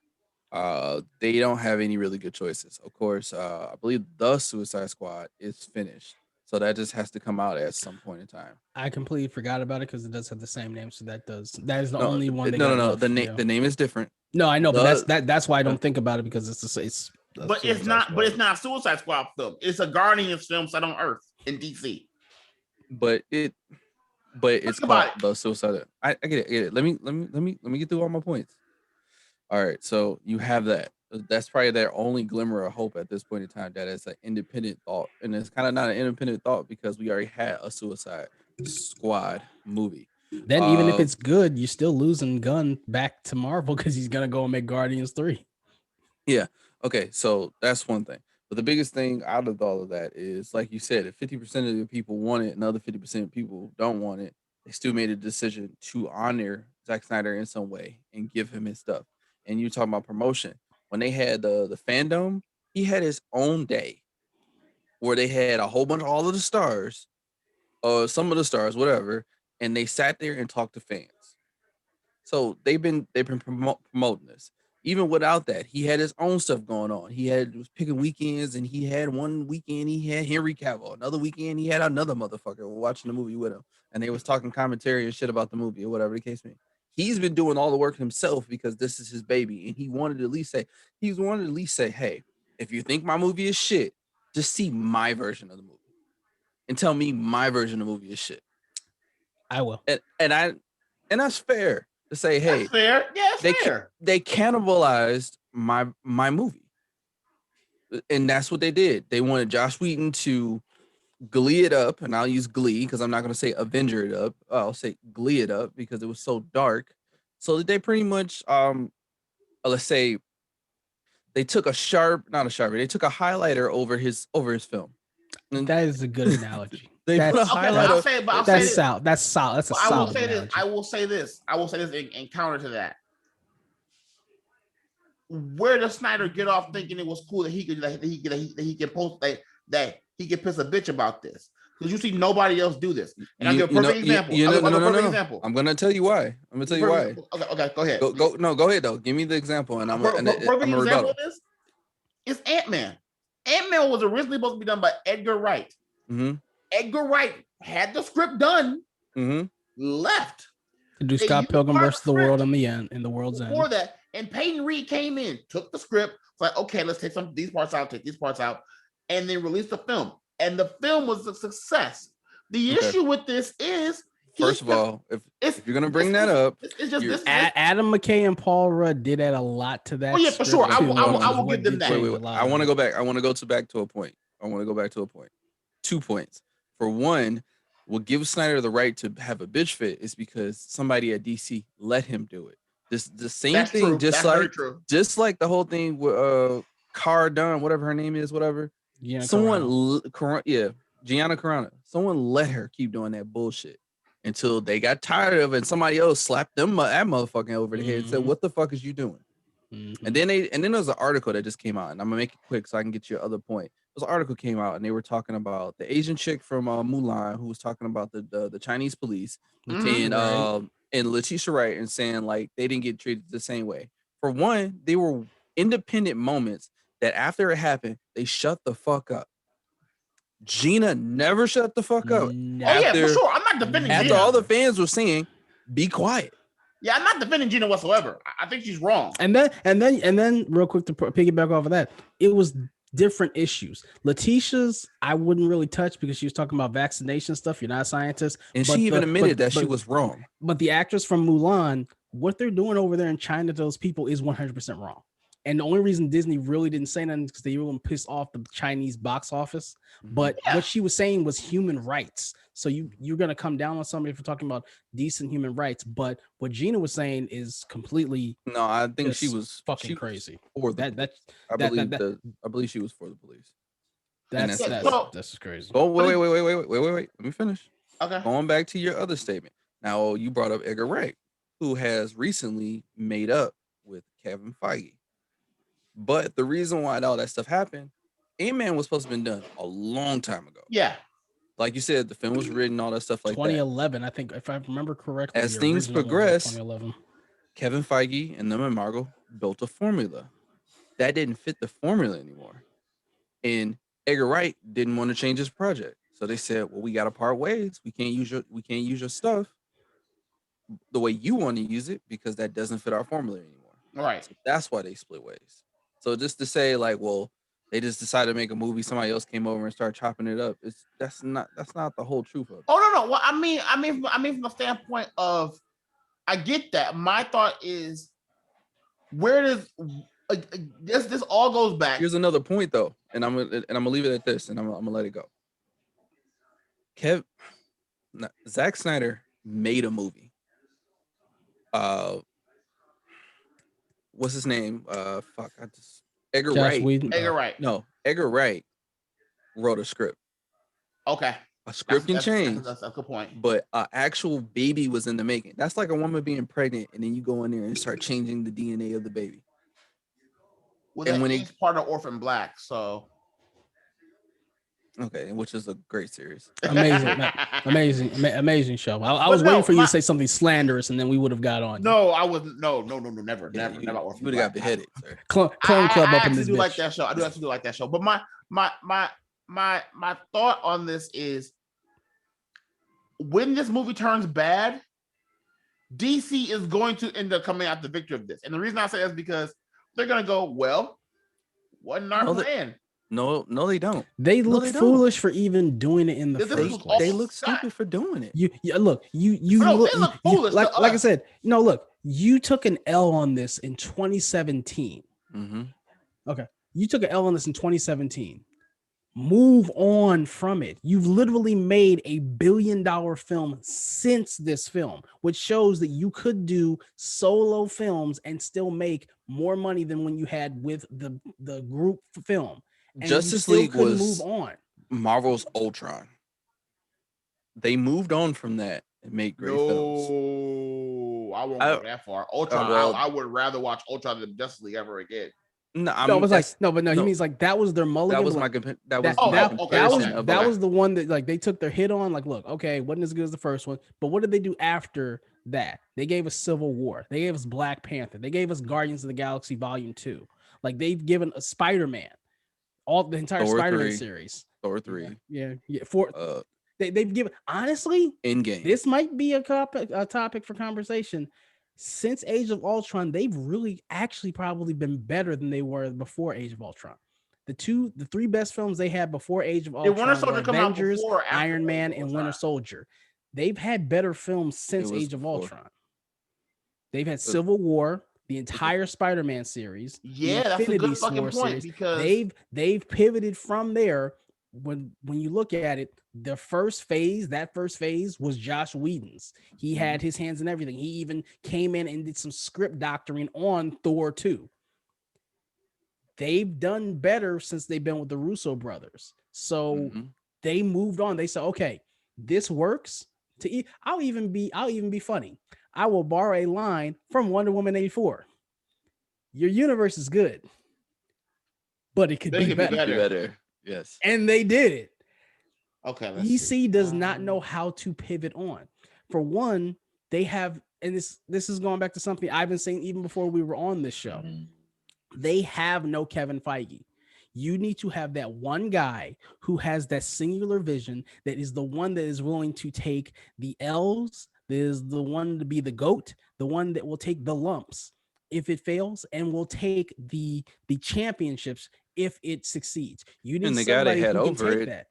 They don't have any really good choices. Of course, I believe the Suicide Squad is finished, so that just has to come out at some point in time. I completely forgot about it because it does have the same name, so that is the No, only one. no. The name is different. No, I know, but that's why I don't think about it because it's. But it's not. But it's not a Suicide Squad film. It's a Guardians film set on Earth in DC. But it's called the Suicide. I get it. Let me get through all my points. All right, so you have that. That's probably their only glimmer of hope at this point in time. That it's an independent thought, and it's kind of not an independent thought because we already had a Suicide Squad movie. Then even if it's good, you're still losing Gunn back to Marvel because he's gonna go and make Guardians 3. Yeah. Okay. So that's one thing. But the biggest thing out of all of that is, like you said, if 50% of the people want it and other 50% of people don't want it, they still made a decision to honor Zack Snyder in some way and give him his stuff. And you talking about promotion. When they had the fandom, he had his own day where they had a whole bunch of all of the stars, some of the stars, whatever, and they sat there and talked to fans. So they've been promoting this. Even without that, he had his own stuff going on. He was picking weekends, and he had one weekend he had Henry Cavill. Another weekend he had another motherfucker watching the movie with him, and they was talking commentary and shit about the movie or whatever the case may be. He's been doing all the work himself because this is his baby, and he wanted to at least say, hey, if you think my movie is shit, just see my version of the movie and tell me my version of the movie is shit. I will, and that's fair to say, hey, that's fair. Yeah, fair. They cannibalized my movie, and that's what they did. They wanted Josh Whedon to glee it up, and I'll use glee because I'm not going to say Avenger it up. I'll say glee it up because it was so dark. So that they pretty much, let's say, they took they took a highlighter over his film. And that is a good analogy. That's solid. That's solid. That's a solid. I will say this in counter to that. Where does Snyder get off thinking it was cool that he could post that he could piss a bitch about this? Because you see nobody else do this. And I'll give a perfect example. I'm gonna tell you why. Okay, go ahead. Go ahead though. Give me the example, and I'm gonna rebuttal. It's Ant-Man. Ant-Man was originally supposed to be done by Edgar Wright. Mm-hmm. Edgar Wright had the script done, left to do Scott Pilgrim versus the World in the World's End. Before that, and Peyton Reed came in, took the script, was like, okay, let's take some of these parts out, take these parts out, and then released the film. And the film was a success. The issue with this is, first of all, if you're gonna bring that up, Adam McKay and Paul Rudd did add a lot to that. Oh yeah, for sure. I will give them that. Wait. I want to go back. I want to go back to a point. 2 points. For one, what gives Snyder the right to have a bitch fit is because somebody at DC let him do it. The same That's thing, true. just like the whole thing with Cara Dune, whatever her name is, whatever. Gianna Carano. Someone let her keep doing that bullshit until they got tired of it, and somebody else slapped that motherfucking over the head and said, "What the fuck is you doing?" Mm-hmm. And then there's an article that just came out, and I'm gonna make it quick so I can get your other point. There's an article came out, and they were talking about the Asian chick from Mulan who was talking about the Chinese police and Letitia Wright, and saying like they didn't get treated the same way. For one, they were independent moments that after it happened, they shut the fuck up. Gina never shut the fuck up. Oh yeah, for sure. I'm not defending Gina. After all the fans were saying, "Be quiet." Yeah, I'm not defending Gina whatsoever. I think she's wrong. And then, real quick to piggyback off of that, it was different issues. Letitia's, I wouldn't really touch because she was talking about vaccination stuff. You're not a scientist, and she even admitted that she was wrong. But the actress from Mulan, what they're doing over there in China to those people is 100% wrong. And the only reason Disney really didn't say nothing is because they were pissed off the Chinese box office. But Yeah. what she was saying was human rights. So you're gonna come down on somebody for talking about decent human rights. But what Gina was saying is completely No, I think she just was fucking she was crazy. for the That that police. I that believe that, that I believe she was for the police. And that's that's Yeah, that's what. so that's just crazy. Oh but wait. Let me finish. okay. Going back to your other statement. Now you brought up Edgar Wright, who has recently made up with Kevin Feige. But the reason why all that stuff happened, Ant-Man was supposed to have been done a long time ago. Yeah. Like you said, the film was written, all that stuff like that. 2011, I think, if I remember correctly, As the things original one was progress, 2011. Kevin Feige and them and Margot built a formula that didn't fit the formula anymore. And Edgar Wright didn't want to change his project. So they said, well, we gotta part ways. We can't use your stuff the way you want to use it because that doesn't fit our formula anymore. All right. So that's why they split ways. So just to say, like, well, they just decided to make a movie, somebody else came over and started chopping it up. That's not the whole truth of it. Oh no. Well, I mean, from the standpoint of, I get that. My thought is, where does this all goes back? Here's another point though, and I'm gonna leave it at this, and I'm gonna let it go. Zack Snyder made a movie. What's his name? Edgar Josh Wright. Whedon. Edgar Wright. No, Edgar Wright wrote a script. Okay. A script can change. That's a good point. But an actual baby was in the making. That's like a woman being pregnant, and then you go in there and start changing the DNA of the baby. Well, and that when is part of Orphan Black, so okay, which is a great series. Amazing show. I But was no, waiting for you to say something slanderous, and then we would have got on. No, I wasn't. No, never, Yeah, never. you Orphan would Black. have got beheaded, sir. Clone Club I up in actually this do like bitch. that show. I do actually do like that show. But my thought on this is, when this movie turns bad, DC is going to end up coming out the victor of this. And the reason I say that is because they're going to go, well, wasn't our plan. No, they don't. They look foolish for even doing it in the This first was place. They look stupid for doing it. You look, they look foolish. Like I said, look, you took an L on this in 2017. Mm-hmm. Okay, you took an L on this in 2017. Move on from it. You've literally made $1 billion film since this film, which shows that you could do solo films and still make more money than when you had with the group film. And Justice League was move on. Marvel's Ultron. They moved on from that and made great films. No, I won't go that far. Ultron. I would rather watch Ultron than Justice League ever again. No, he means like that was their mulligan. That was my comparison. That was the one that like they took their hit on. Like, look, okay, wasn't as good as the first one, but what did they do after that? They gave us Civil War. They gave us Black Panther. They gave us Guardians of the Galaxy Volume 2. Like they've given a Spider-Man, all the entire Spider-Man series. Thor 3. Yeah. They've given, honestly, Endgame. This might be a topic for conversation. Since Age of Ultron, they've really actually probably been better than they were before Age of Ultron. The three best films they had before Age of Ultron were Avengers, Iron Man, and Winter Soldier. They've had better films since Age of Ultron. They've had Civil War, the entire Spider-Man series. Yeah, that's a good fucking point, because they've pivoted from there. When you look at it, that first phase was Josh Whedon's. He had his hands in everything. He even came in and did some script doctoring on Thor 2. They've done better since they've been with the Russo brothers. So they moved on. They said, okay, this works. I'll even be funny. I will borrow a line from Wonder Woman 84. Your universe is good, but it could be better. Yes. And they did it. Okay. DC does not know how to pivot on. For one, they have, and this is going back to something I've been saying even before we were on this show. They have no Kevin Feige. You need to have that one guy who has that singular vision, that is the one that is willing to take the L's, that is the one to be the GOAT, the one that will take the lumps if it fails, and will take the championships if it succeeds. You need and the guy that had over it. that.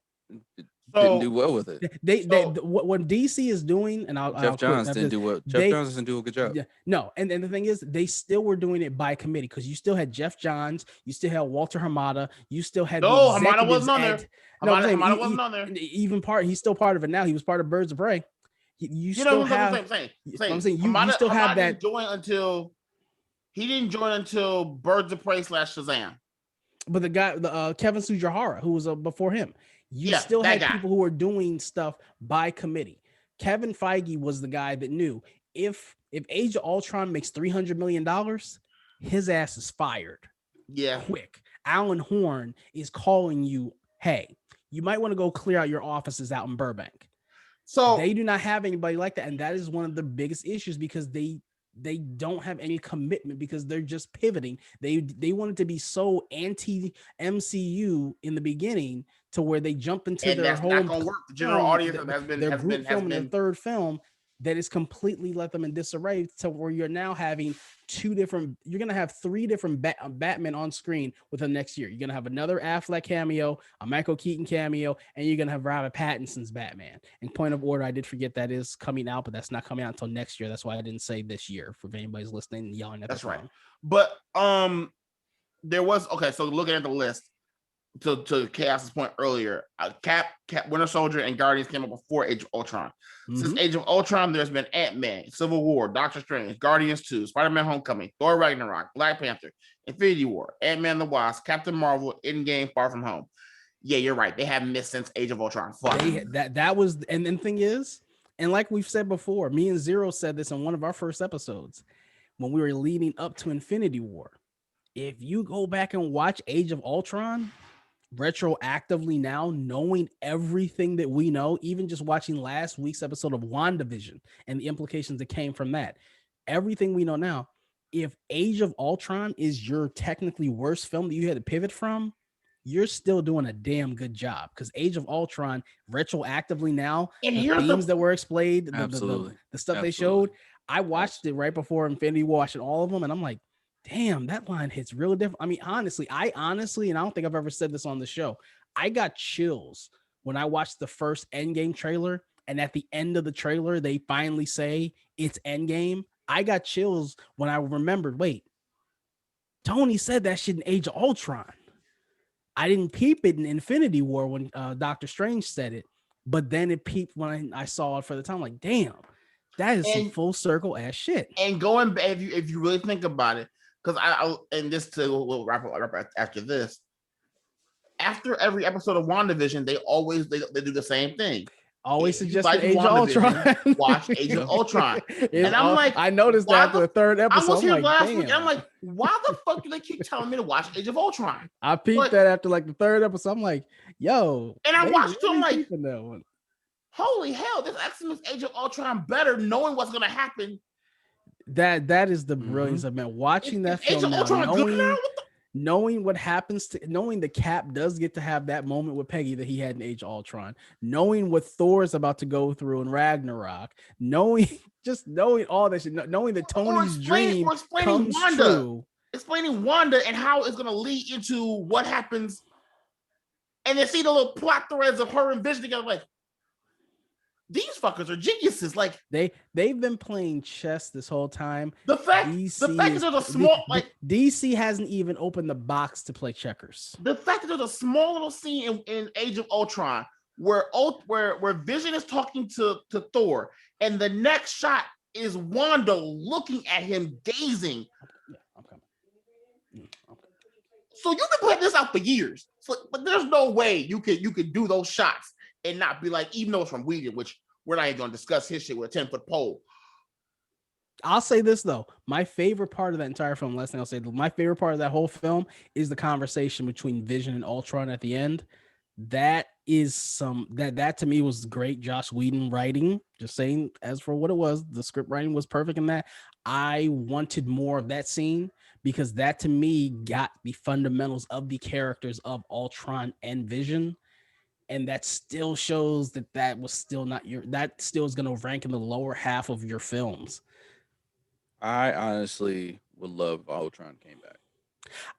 Didn't So do well with it. What DC is doing, and I'll Jeff Johns didn't do well. Jeff Johns doesn't do a good job. Yeah, no, and the thing is, they still were doing it by committee because you still had Jeff Johns, you still had Walter Hamada, you still had no, the Hamada wasn't on executives there. no, I'm saying Hamada wasn't on there. Even he's still part of it now. He was part of Birds of Prey. You know still what have. I'm saying. I'm saying you still have that. He didn't join until Birds of Prey / Shazam. But the guy, Kevin Sujihara, who was before him, you still had people who were doing stuff by committee. Kevin Feige was the guy that knew if Age of Ultron makes $300 million, his ass is fired. Yeah, quick. Alan Horn is calling you, hey, you might want to go clear out your offices out in Burbank. So they do not have anybody like that, and that is one of the biggest issues because they don't have any commitment because they're just pivoting. They wanted to be so anti MCU in the beginning to where they jump into their whole not gonna work. The general audience has been their third film that is completely let them in disarray to where you're now having you're going to have 3 different Batman on screen within the next year. You're going to have another Affleck cameo, a Michael Keaton cameo, and you're going to have Robert Pattinson's Batman. In point of order, I did forget that is coming out, but that's not coming out until next year. That's why I didn't say this year for if anybody's listening and yelling at that's right. But there was, okay, so looking at the list, to Kayos' point earlier, Cap, Winter Soldier, and Guardians came up before Age of Ultron. Mm-hmm. Since Age of Ultron, there's been Ant-Man, Civil War, Doctor Strange, Guardians 2, Spider-Man Homecoming, Thor Ragnarok, Black Panther, Infinity War, Ant-Man the Wasp, Captain Marvel, Endgame, Far From Home. Yeah, you're right. They haven't missed since Age of Ultron. That was, and the thing is, and like we've said before, me and Zero said this in one of our first episodes when we were leading up to Infinity War. If you go back and watch Age of Ultron, retroactively now, knowing everything that we know, even just watching last week's episode of WandaVision and the implications that came from that, everything we know now, if Age of Ultron is your technically worst film that you had to pivot from, you're still doing a damn good job because Age of Ultron retroactively now, and the themes that were explained, the stuff they showed, I watched it right before Infinity War, watching all of them, and I'm like, damn, that line hits really different. I mean, honestly, and I don't think I've ever said this on the show, I got chills when I watched the first Endgame trailer, and at the end of the trailer, they finally say it's Endgame. I got chills when I remembered, wait, Tony said that shit in Age of Ultron. I didn't peep it in Infinity War when Doctor Strange said it, but then it peeped when I saw it for the time. Like, damn, that is some full circle ass shit. And going back, if you really think about it, because we'll wrap up after this. After every episode of WandaVision, they do the same thing. Always suggest Age of Ultron. Watch Age of Ultron. And I'm like, I noticed that after the third episode. I was here last week, and I'm like, why the fuck do they keep telling me to watch Age of Ultron? I peeped that after like the third episode. I'm like, yo. And I watched it, I'm like, holy hell, this actually makes Age of Ultron better, knowing what's gonna happen. That is the brilliance of man watching that film now, knowing what happens to knowing the Cap does get to have that moment with Peggy that he had in Age of Ultron, knowing what Thor is about to go through in Ragnarok, knowing all that shit, knowing that Tony's dream comes true. Explaining Wanda and how it's gonna lead into what happens, and then see the little plot threads of her and Vision together, like, these fuckers are geniuses. Like they've been playing chess this whole time. The fact is there's a small DC hasn't even opened the box to play checkers. The fact that there's a small little scene in Age of Ultron where Vision is talking to Thor, and the next shot is Wanda looking at him, gazing. I'm coming. So you've been playing this out for years. But there's no way you could do those shots and not be like, even though it's from Whedon, which we're not even going to discuss his shit with a 10-foot pole. I'll say this though, my favorite part of that entire film, last thing I'll say, my favorite part of that whole film is the conversation between Vision and Ultron at the end. That is that to me was great Joss Whedon writing. Just saying, as for what it was, the script writing was perfect in that. I wanted more of that scene because that to me got the fundamentals of the characters of Ultron and Vision. And that still shows that was still not that still is going to rank in the lower half of your films. I honestly would love if Ultron came back.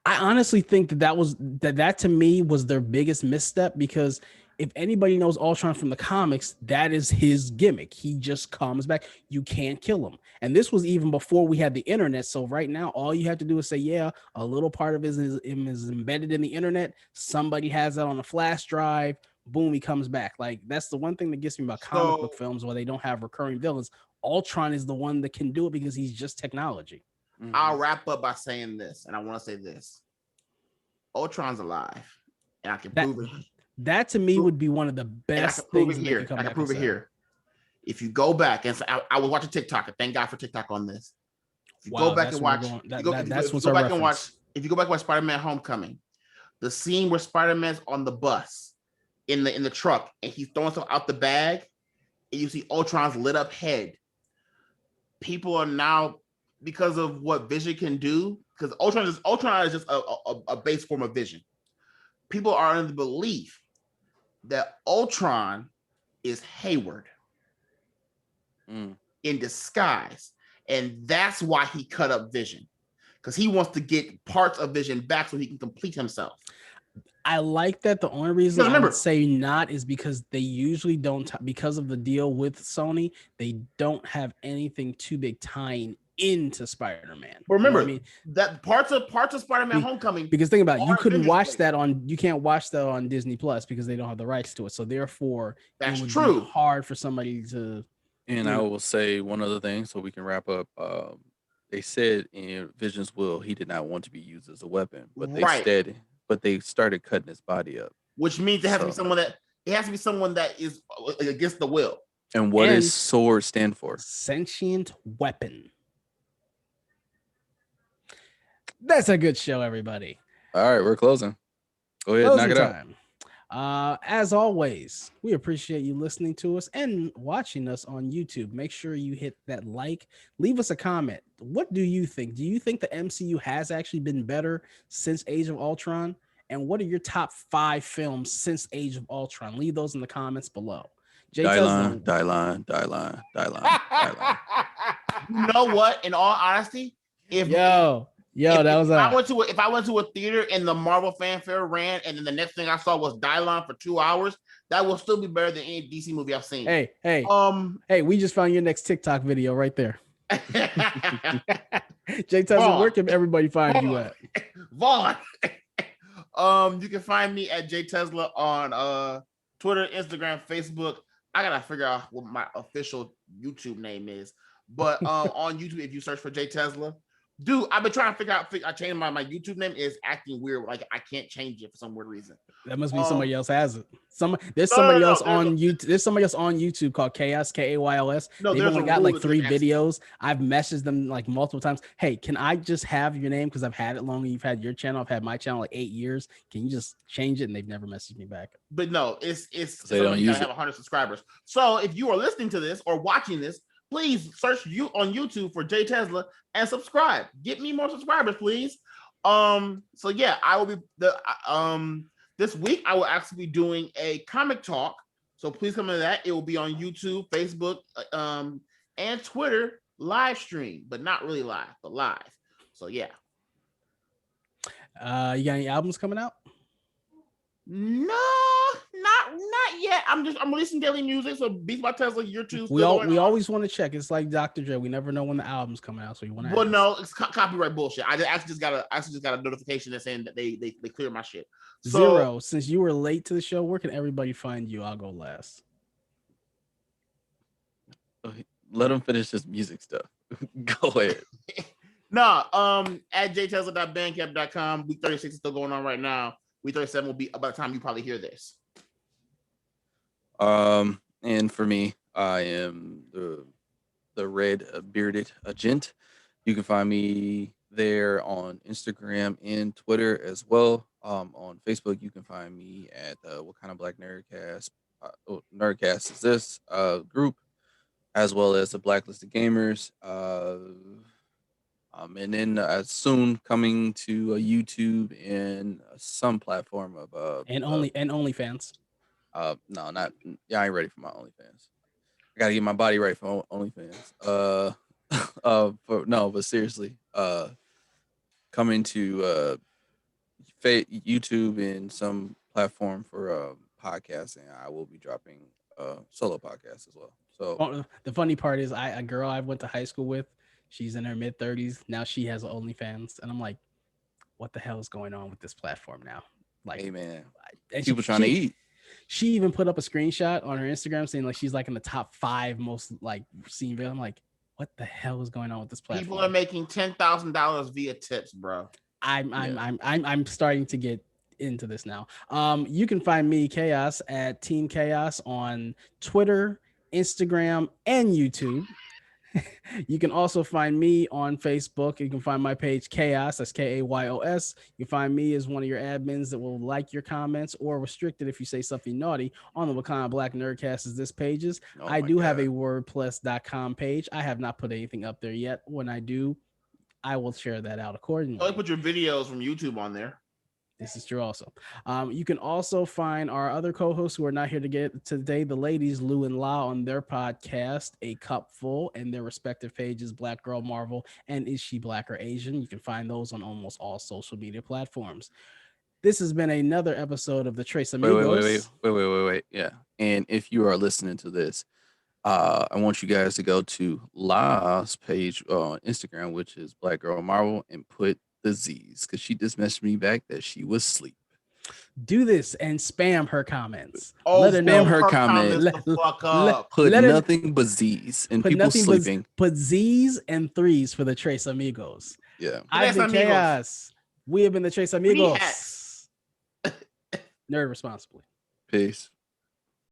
I honestly think that to me was their biggest misstep because if anybody knows Ultron from the comics, that is his gimmick. He just comes back. You can't kill him. And this was even before we had the internet. So right now, all you have to do is say, yeah, a little part of him is embedded in the internet. Somebody has that on a flash drive. Boom, he comes back. Like, that's the one thing that gets me about comic book films where they don't have recurring villains. Ultron is the one that can do it because he's just technology. I'll wrap up by saying this, and I want to say this. Ultron's alive, and I can prove it. That to me would be one of the best things that they could come back. I can prove it here. If you go back and I was watching TikTok, and thank God for TikTok on this. If you go back and watch, if you go back and watch Spider-Man: Homecoming, the scene where Spider-Man's on the bus in the truck and he's throwing stuff out the bag, and you see Ultron's lit up head. People are now, because of what Vision can do, because Ultron is just a base form of Vision. People are in the belief that Ultron is Hayward in disguise. And that's why he cut up Vision, because he wants to get parts of Vision back so he can complete himself. I like that. The only reason I would say not is because they usually don't, because of the deal with Sony, they don't have anything too big tying into Spider-Man. But remember, you know, I mean, that parts of Spider-Man Homecoming. Because think about it, you couldn't watch that you can't watch that on Disney Plus because they don't have the rights to it. So therefore, that's it would true. be hard for somebody to. And I will say one other thing, so we can wrap up. They said in Vision's will he did not want to be used as a weapon, but they started cutting his body up, which means it has to be someone that is against the will. And what does SWORD stand for? Sentient weapon. That's a good show, everybody. All right, we're closing. Go ahead, knock it out. As always, we appreciate you listening to us and watching us on YouTube. Make sure you hit that like, leave us a comment. What do you think? Do you think the MCU has actually been better since Age of Ultron? And what are your top 5 films since Age of Ultron? Leave those in the comments below. Die-line. You know what? In all honesty, if I went to a theater and the Marvel fanfare ran, and then the next thing I saw was Die-line for 2 hours, that will still be better than any DC movie I've seen. Hey, we just found your next TikTok video right there. JayTezla, where can everybody find you at? Vaughn. You can find me at JayTezla on Twitter, Instagram, Facebook. I gotta figure out what my official YouTube name is, but on YouTube, if you search for JayTezla. Dude, I've been trying to figure out. I changed my YouTube name is acting weird. Like I can't change it for some weird reason. That must be somebody else has it. There's somebody else on YouTube. There's somebody else on YouTube called Kayos, Kayos. They've only got like 3 videos. I've messaged them like multiple times. Hey, can I just have your name? Because I've had it longer. You've had your channel. I've had my channel like 8 years. Can you just change it? And they've never messaged me back. But no, it's they don't use it. Have 100 subscribers. So if you are listening to this or watching this, please search you on YouTube for JayTezla and subscribe. Get me more subscribers, please. So yeah, I will be this week I will actually be doing a comic talk. So please come to that. It will be on YouTube, Facebook, and Twitter live stream, but not really live, but live. So yeah. You got any albums coming out? No, not yet. I'm releasing daily music. So Beats by Tesla, year 2. We always want to check. It's like Dr. Dre. We never know when the album's coming out, so you want to. Well, no, it's copyright bullshit. I actually just got a notification that's saying that they cleared my shit. So, Zero. Since you were late to the show, where can everybody find you? I'll go last. Let him finish his music stuff. Go ahead. No, at jaytezla.bandcamp.com. Week 36 is still going on right now. Week 37 will be about the time you probably hear this. And for me, I am the red bearded agent. You can find me there on Instagram and Twitter as well. On Facebook, you can find me at What Kind of Black Nerdcast. Nerdcast is this group, as well as the Blacklisted Gamers. And then soon coming to YouTube and some platform of OnlyFans. No, not I ain't ready for my OnlyFans. I gotta get my body right for OnlyFans. But seriously, coming to YouTube and some platform for podcasting, I will be dropping solo podcasts as well. So The funny part is, a girl I went to high school with, she's in her mid-30s now. She has OnlyFans, and I'm like, what the hell is going on with this platform now? Like, hey man, and people trying to eat. she even put up a screenshot on her Instagram saying like she's like in the top 5 most like seen video. I'm like, what the hell is going on with this platform? People are making $10,000 via tips, bro. I'm starting to get into this now. You can find me, Chaos, at Team Chaos on Twitter, Instagram, and YouTube. You can also find me on Facebook. You can find my page Kayos. That's Kayos. You can find me as one of your admins that will like your comments or restrict it if you say something naughty on the Wakinda Black Nerdcast as this pages. I do have a wordpress.com page. I have not put anything up there yet. When I do, I will share that out accordingly. I put your videos from YouTube on there. This is true also. You can also find our other co-hosts who are not here to get today, the ladies, Lou and La, on their podcast, A Cup Full, and their respective pages, Black Girl Marvel and Is She Black or Asian? You can find those on almost all social media platforms. This has been another episode of the Tres Amigos. Wait. Yeah. And if you are listening to this, I want you guys to go to La's page on Instagram, which is Black Girl Marvel, and put the Z's, because she just messaged me back that she was asleep. Do this and spam her comments. Oh, let her know her comments. Put nothing but Z's and people sleeping. Put Z's and 3s for the Tres Amigos. Yeah. I've been Chaos. We have been the Tres Amigos. Nerd responsibly. Peace.